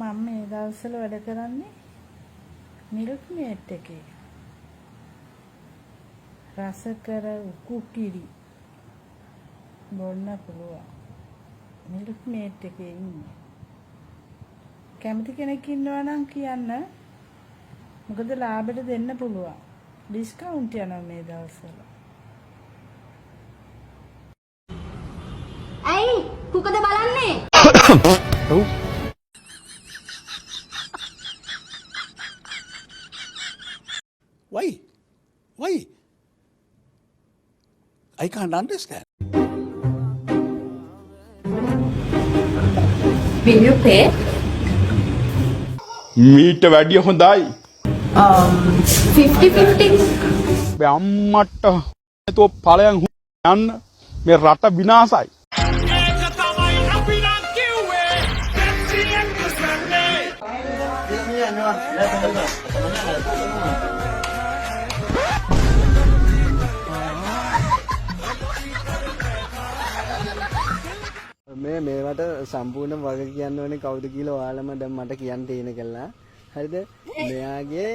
මම මේ දවස්වල වැඩ කරන්නේ මිල්ක් මේට් එකේ. රසකර උකු කිරි බොන්න පුළුවන්. මිල්ක් මේට් එකේ ඉන්නේ. කැමති කෙනෙක් ඉන්නවා නම් කියන්න. මොකද ලාභෙට දෙන්න පුළුවන්. ඩිස්කවුන්ට් යනවා මේ දවස්වල. ඇයි කුකද බලන්නේ? ඔව්. Why? I can't understand. Will you pay? මීට වැඩිය හොඳයි. 50-50. මේ අම්මට තෝ ඵලයන් යන්න මේ රට විනාසයි. ඒක තමයි අපි නම් කිව්වේ. මේවට සම්පූර්ණ වග කියන්න ඕනේ කවුද කියලා ඔයාලම දැන් මට කියන්න තියෙන කළා. හරිද? එයාගේ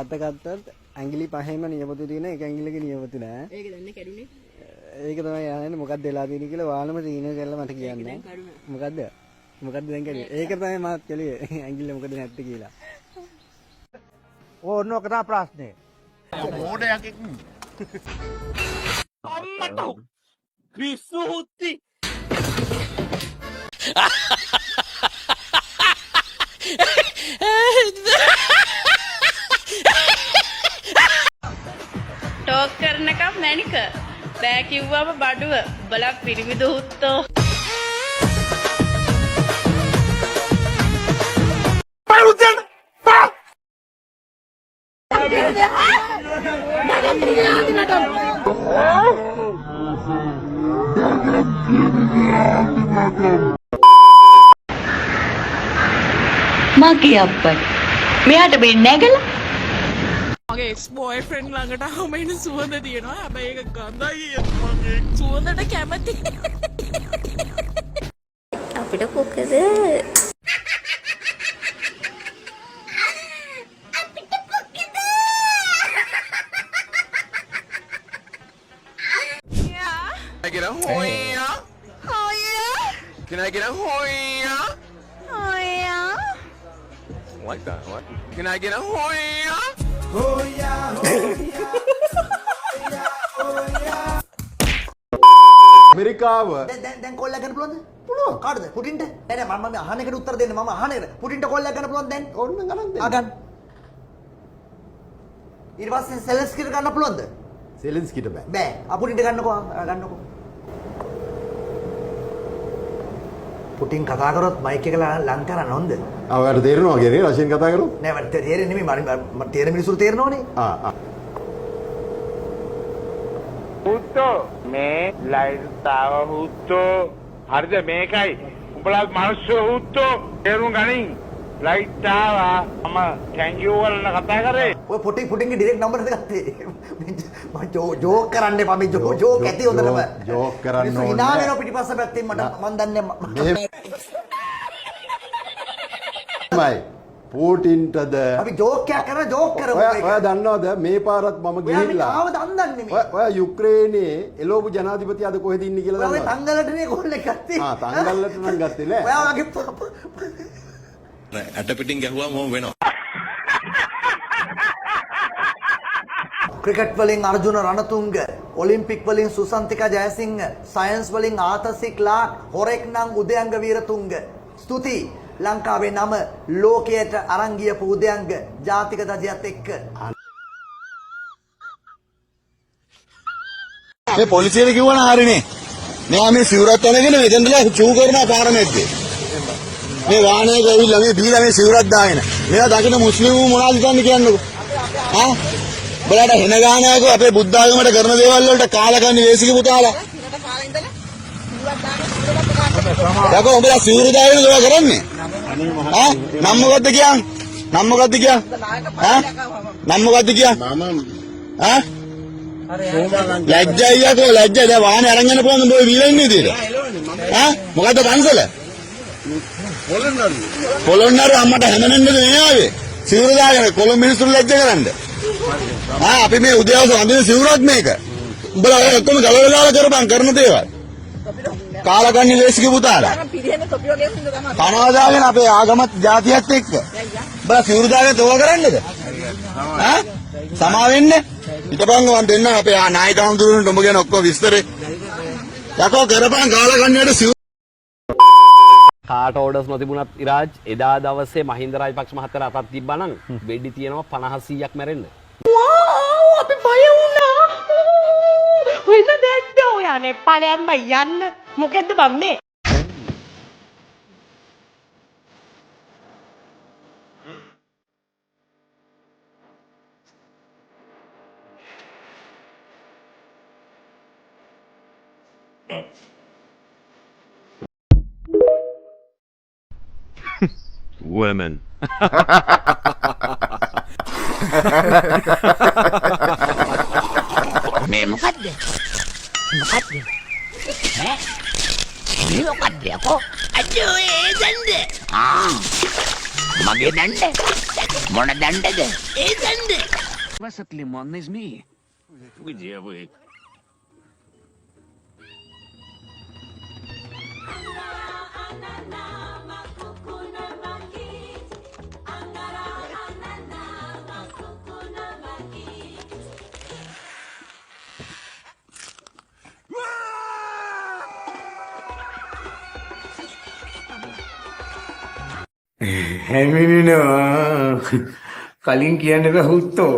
අත ගත්තත් ඇඟිලි පහෙම නියපොතු තියෙන එක ඇඟිල්ලක නියපොතු නෑ. ඒක දන්නේ කැඩුනේ. ඒක තමයි යන්නේ මොකක්ද වෙලා තියෙන්නේ කියලා ඔයාලම තීරණය කරලා මට කියන්න. මොකද්ද දැන් කැඩුනේ? ඒක තමයි මාත් කැලේ ඇඟිල්ල මොකද නැත්තේ කියලා. ඕන ඔක තමයි ප්‍රශ්නේ. මොඩයක් අම්මට විසුහුති ටෝක් කරනකම් මැනික බෑ කිව්වම බඩුව බලක් පිරිමිද හුත්තෝ මගේ අප්පට මෙයාට වෙන්නේ නැගලා මගේ එක්ස් බෝයිෆ්‍රෙන්ඩ් ළඟට ආවම එන සුවඳ තියෙනවා. හැබැයි ඒක ගඳයි. මගේ සුවඳට කැමති. අපිට කුකද Can I get a hoya? Hoya? Can I get a hoya? Hoya. Like that, what? Can I get a hoya? ඇමරිකාව දැන් කෝල් එකක් ගන්න පුළුවන්ද? පුළුවන්. කාටද? පුටින්ට? නෑ මම අහන එකට උත්තර දෙන්න. මම අහන එකට. පුටින්ට කෝල් එකක් ගන්න පුළුවන්ද දැන්? ඕන්න ගණන් දෙන්න. ගන්න. ඊට පස්සේ සෙලස්කිට ගන්න පුළුවන්ද? සෙලෙන්ස්කිට බෑ. බෑ. අපුටින්ට ගන්නකෝ. ගන්නකෝ. පුටින් කතා කරොත් මයික් එක ලං කරන්න හොඳ. ඔයාලට තේරෙනවා වගේ නේ රෂියන් කතා කරොත්? නෑ මට තේරෙන්නේ නෙමෙයි. මට තේරෙන මිනිස්සුන්ට තේරෙනවනේ. හුත්තෝ මේ ලයිට් තාව හුත්තෝ හරිද මේකයි උඹලා මිනිස්සු හුත්තෝ තේරුම් ගනින් ලයිට් ආවා මම තැන්ක් යූ වලන කතා කරේ ඔය පුටින්ගේ ඩිරෙක්ට් නම්බර් එක ගත්තේ මම ජෝක් කරන්න එපා මේ ජෝක් ඇති හොඳටම ජෝක් කරන්න ඕනේ මිනිස්සු hina වෙනවා පිටිපස්ස පැත්තෙන් මට මන් දන්නේ මයි පූටින්ටද අපි ජෝක් එකක් කරන ජෝක් කරමු ඔයා දන්නවද මේ පාරත් මම ගිහිල්ලා ආව දන්නේ මේ ඔයා යුක්‍රේනයේ එළවපු ජනාධිපති අද කොහෙද ඉන්නේ කියලා ඔය දන්නවද? තංගලටනේ කෝල් එක ගත්තේ. තංගල්ලට නම් ගත්තේ නෑ. ඔයා වගේ ඇට පිටින් ගැහුවා මොම වෙනවා ක්‍රිකට් වලින් අර්ජුන රණතුංග, ඔලිම්පික් වලින් සුසන්තිකා ජයසිංහ, සයන්ස් වලින් ආතසි ක්ලාක්, හොරෙක් නම් උදයංග වීරතුංග. ස්තුති ලංකාවේ නම ලෝකයට අරන් ගියපු උදයංග ජාතික දජයත් එක්ක. මේ පොලිසියට කිව්වන හරිනේ. මෙයා මේ සිවුරත් අරගෙන මෙතනදලා චූ කරනවා පාර මැද්දේ. මේ වාහනයක ඇවිල්ලා මේ බීලා මේ සිවුරක් දාගෙන. මේවා දකින්න මුස්ලිම්වු මොනවද හිතන්නේ කියන්නකෝ. ආ? බලන්න හෙන ගානයක අපේ බුද්ධ ආගමට කරන දේවල් වලට කාලකන්ණි වේසික පුතාලා. යකෝ උඹලා සිවුරු දාගෙන ඒවා කරන්නේ? ආ? නම් මොකද්ද කියන්නේ? නම් මොකද්ද කියන්නේ? ආ? නම් මොකද්ද කියන්නේ? මම ආ? ලැජ්ජයි යකෝ ලැජ්ජයි. දැන් වාහනේ අරන් යන්න පුළුවන් උඹ වීලා ඉන්නේ විදියට. ආ? මොකද්ද පන්සල? පොළොන්නරු අම්මට හැමනෙන්නද මේ ආවේ? සිවුර දාගෙන කොළඹ මිනිස්සුන් ලැජ්ජ කරන්න. අපි මේ උදෑවස අඳින සිවුරක් මේක. උඹලා ඔය ඔක්කොම ගලවලා දාලා කරපන් කරන දේවල්. කාලකන්ණි ලේසික පුතාලා. කනවා දාගෙන අපේ ආගමත් ජාතියත් එක්ක. උඹලා සිවුර දාගෙන තෝව කරන්නද? සමා වෙන්න. හිටපන් මම දෙන්න අපේ නායක හඳුනන උඹ ගැන ඔක්කොම විස්තරේ. යකෝ කරපන් කාලකන්ණියට සිවුර කාට ඕඩර්ස් නොතිබුණත් ඉරාජ් එදා දවසේ මහින්ද රාජපක්ෂ මහත්තයා අතක් තිබ්බනම් වෙඩි තියෙනවා 50-100ක් මැරෙන්න. අපි බය වුණා. වෙන දෙයක් ඔයානේ ඵලයන්ම යන්න. මොකෙද්ද බම්නේ? Women. මේ මොකද්ද? මොකද්ද? මේ මොකද්ද යකෝ? අජෝ ඒ දණ්ඩ. මගේ දණ්ඩ. මොන දණ්ඩද? ඒ දණ්ඩ. What's lemon is me. විජයවේ. හැමිනිනවා කලින් කියන්න බෑ හුත්තෝ